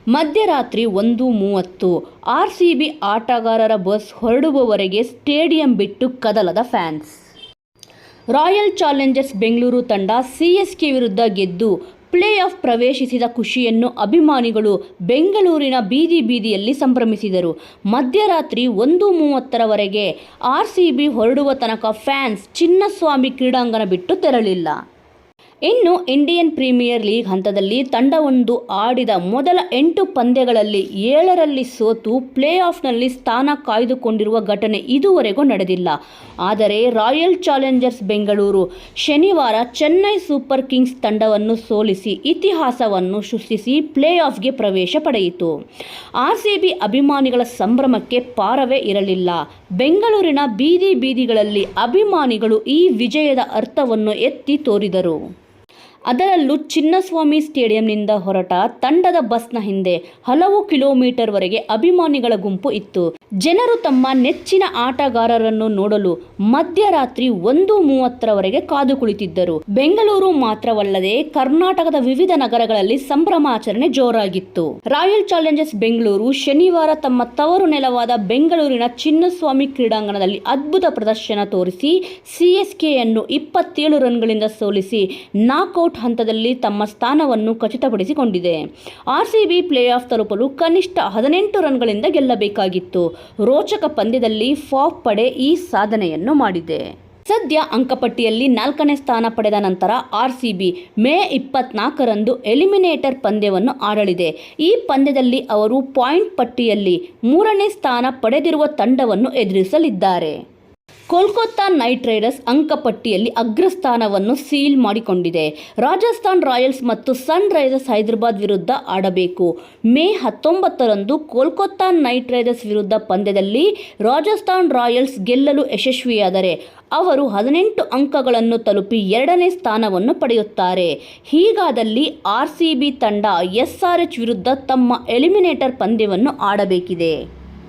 ಮಧ್ಯರಾತ್ರಿ 1:30 RCB ಆಟಗಾರರ bus ಹೊರಡುವವರೆಗೆ stadium ಬಿಟ್ಟು ಕದಲದ ಫ್ಯಾನ್ಸ್. ರಾಯಲ್ ಚಾಲೆಂಜರ್ಸ್ ಬೆಂಗಳೂರು ತಂಡ CSK ವಿರುದ್ಧ ಗೆದ್ದು ಪ್ಲೇ ಆಫ್ ಪ್ರವೇಶಿಸಿದ ಖುಷಿಯನ್ನು ಅಭಿಮಾನಿಗಳು ಬೆಂಗಳೂರಿನ ಬೀದಿ ಬೀದಿಯಲ್ಲಿ ಸಂಭ್ರಮಿಸಿದರು. ಮಧ್ಯರಾತ್ರಿ 1:30 RCB ಹೊರಡುವ ತನಕ ಫ್ಯಾನ್ಸ್ ಚಿನ್ನಸ್ವಾಮಿ ಕ್ರೀಡಾಂಗಣ ಬಿಟ್ಟು ತೆರಳಿಲ್ಲ. ಇನ್ನು ಇಂಡಿಯನ್ ಪ್ರೀಮಿಯರ್ ಲೀಗ್ ಹಂತದಲ್ಲಿ ತಂಡವೊಂದು ಆಡಿದ ಮೊದಲ 8 ಪಂದ್ಯಗಳಲ್ಲಿ 7ರಲ್ಲಿ ಸೋತು ಪ್ಲೇ ಆಫ್ನಲ್ಲಿ ಸ್ಥಾನ ಕಾಯ್ದುಕೊಂಡಿರುವ ಘಟನೆ ಇದುವರೆಗೂ ನಡೆದಿಲ್ಲ. ಆದರೆ ರಾಯಲ್ ಚಾಲೆಂಜರ್ಸ್ ಬೆಂಗಳೂರು ಶನಿವಾರ ಚೆನ್ನೈ ಸೂಪರ್ ಕಿಂಗ್ಸ್ ತಂಡವನ್ನು ಸೋಲಿಸಿ ಇತಿಹಾಸವನ್ನು ಸೃಷ್ಟಿಸಿ ಪ್ಲೇ ಆಫ್ಗೆ ಪ್ರವೇಶ ಪಡೆಯಿತು. RCB ಅಭಿಮಾನಿಗಳ ಸಂಭ್ರಮಕ್ಕೆ ಪಾರವೇ ಇರಲಿಲ್ಲ. ಬೆಂಗಳೂರಿನ ಬೀದಿ ಬೀದಿಗಳಲ್ಲಿ ಅಭಿಮಾನಿಗಳು ಈ ವಿಜಯದ ಅರ್ಥವನ್ನು ಎತ್ತಿ ತೋರಿದರು. ಅದರಲ್ಲೂ ಚಿನ್ನಸ್ವಾಮಿ ಸ್ಟೇಡಿಯಂನಿಂದ ಹೊರಟ ತಂಡದ ಬಸ್ನ ಹಿಂದೆ ಹಲವು ಕಿಲೋಮೀಟರ್ವರೆಗೆ ಅಭಿಮಾನಿಗಳ ಗುಂಪು ಇತ್ತು. ಜನರು ತಮ್ಮ ನೆಚ್ಚಿನ ಆಟಗಾರರನ್ನು ನೋಡಲು ಮಧ್ಯರಾತ್ರಿ 1:30 ಕಾದು ಕುಳಿತಿದ್ದರು. ಬೆಂಗಳೂರು ಮಾತ್ರವಲ್ಲದೆ ಕರ್ನಾಟಕದ ವಿವಿಧ ನಗರಗಳಲ್ಲಿ ಸಂಭ್ರಮಾಚರಣೆ ಜೋರಾಗಿತ್ತು. ರಾಯಲ್ ಚಾಲೆಂಜರ್ಸ್ ಬೆಂಗಳೂರು ಶನಿವಾರ ತಮ್ಮ ತವರು ನೆಲವಾದ ಬೆಂಗಳೂರಿನ ಚಿನ್ನಸ್ವಾಮಿ ಕ್ರೀಡಾಂಗಣದಲ್ಲಿ ಅದ್ಭುತ ಪ್ರದರ್ಶನ ತೋರಿಸಿ CSKಯನ್ನು 27 ರನ್ಗಳಿಂದ ಸೋಲಿಸಿ ನಾಕ್ಔಟ್ ಹಂತದಲ್ಲಿ ತಮ್ಮ ಸ್ಥಾನವನ್ನು ಖಚಿತಪಡಿಸಿಕೊಂಡಿದೆ. RCB ಪ್ಲೇ ಆಫ್ ತಲುಪಲು ಕನಿಷ್ಠ 18 ರನ್ಗಳಿಂದ ಗೆಲ್ಲಬೇಕಾಗಿತ್ತು. ರೋಚಕ ಪಂದ್ಯದಲ್ಲಿ ಫಾಫ್ ಪಡೆ ಈ ಸಾಧನೆಯನ್ನು ಮಾಡಿದೆ. ಸದ್ಯ ಅಂಕಪಟ್ಟಿಯಲ್ಲಿ 4ನೇ ಸ್ಥಾನ ಪಡೆದ ನಂತರ RCB ಮೇ 24ರಂದು ಎಲಿಮಿನೇಟರ್ ಪಂದ್ಯವನ್ನು ಆಡಲಿದೆ. ಈ ಪಂದ್ಯದಲ್ಲಿ ಅವರು ಪಾಯಿಂಟ್ ಪಟ್ಟಿಯಲ್ಲಿ 3ನೇ ಸ್ಥಾನ ಪಡೆದಿರುವ ತಂಡವನ್ನು ಎದುರಿಸಲಿದ್ದಾರೆ. ಕೋಲ್ಕತ್ತಾ ನೈಟ್ ರೈಡರ್ಸ್ ಅಂಕಪಟ್ಟಿಯಲ್ಲಿ ಅಗ್ರಸ್ಥಾನವನ್ನು ಸೀಲ್ ಮಾಡಿಕೊಂಡಿದೆ. ರಾಜಸ್ಥಾನ್ ರಾಯಲ್ಸ್ ಮತ್ತು ಸನ್ ರೈಸರ್ಸ್ ಹೈದರಾಬಾದ್ ವಿರುದ್ಧ ಆಡಬೇಕು. ಮೇ 19ರಂದು ಕೋಲ್ಕತ್ತಾ ನೈಟ್ ರೈಡರ್ಸ್ ವಿರುದ್ಧ ಪಂದ್ಯದಲ್ಲಿ ರಾಜಸ್ಥಾನ್ ರಾಯಲ್ಸ್ ಗೆಲ್ಲಲು ಯಶಸ್ವಿಯಾದರೆ ಅವರು 18 ಅಂಕಗಳನ್ನು ತಲುಪಿ 2ನೇ ಸ್ಥಾನವನ್ನು ಪಡೆಯುತ್ತಾರೆ. ಹೀಗಾದಲ್ಲಿ RCB ತಂಡ SRH ವಿರುದ್ಧ ತಮ್ಮ ಎಲಿಮಿನೇಟರ್ ಪಂದ್ಯವನ್ನು ಆಡಬೇಕಿದೆ.